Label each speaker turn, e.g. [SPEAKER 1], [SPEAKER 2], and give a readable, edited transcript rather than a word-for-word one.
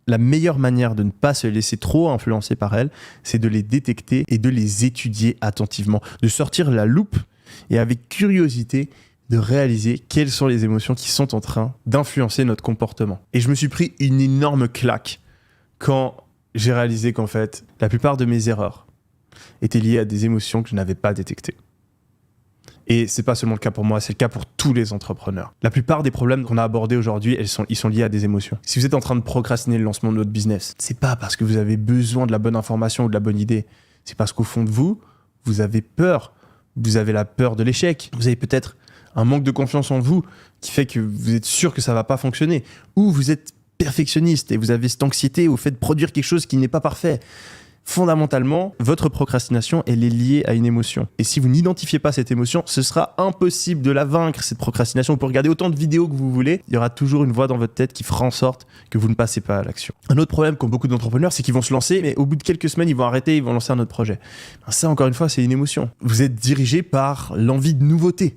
[SPEAKER 1] La meilleure manière de ne pas se laisser trop influencer par elles, c'est de les détecter et de les étudier attentivement, de sortir la loupe et avec curiosité de réaliser quelles sont les émotions qui sont en train d'influencer notre comportement. Et je me suis pris une énorme claque quand j'ai réalisé qu'en fait, la plupart de mes erreurs étaient liées à des émotions que je n'avais pas détectées. Et c'est pas seulement le cas pour moi, c'est le cas pour tous les entrepreneurs. La plupart des problèmes qu'on a abordés aujourd'hui, ils sont liés à des émotions. Si vous êtes en train de procrastiner le lancement de votre business, c'est pas parce que vous avez besoin de la bonne information ou de la bonne idée. C'est parce qu'au fond de vous, vous avez peur. Vous avez la peur de l'échec. Vous avez peut-être un manque de confiance en vous qui fait que vous êtes sûr que ça va pas fonctionner. Ou vous êtes perfectionniste et vous avez cette anxiété au fait de produire quelque chose qui n'est pas parfait. Fondamentalement, votre procrastination, elle est liée à une émotion. Et si vous n'identifiez pas cette émotion, ce sera impossible de la vaincre, cette procrastination. Vous pouvez regarder autant de vidéos que vous voulez, il y aura toujours une voix dans votre tête qui fera en sorte que vous ne passez pas à l'action. Un autre problème qu'ont beaucoup d'entrepreneurs, c'est qu'ils vont se lancer, mais au bout de quelques semaines, ils vont arrêter, ils vont lancer un autre projet. Ça, encore une fois, c'est une émotion. Vous êtes dirigé par l'envie de nouveauté.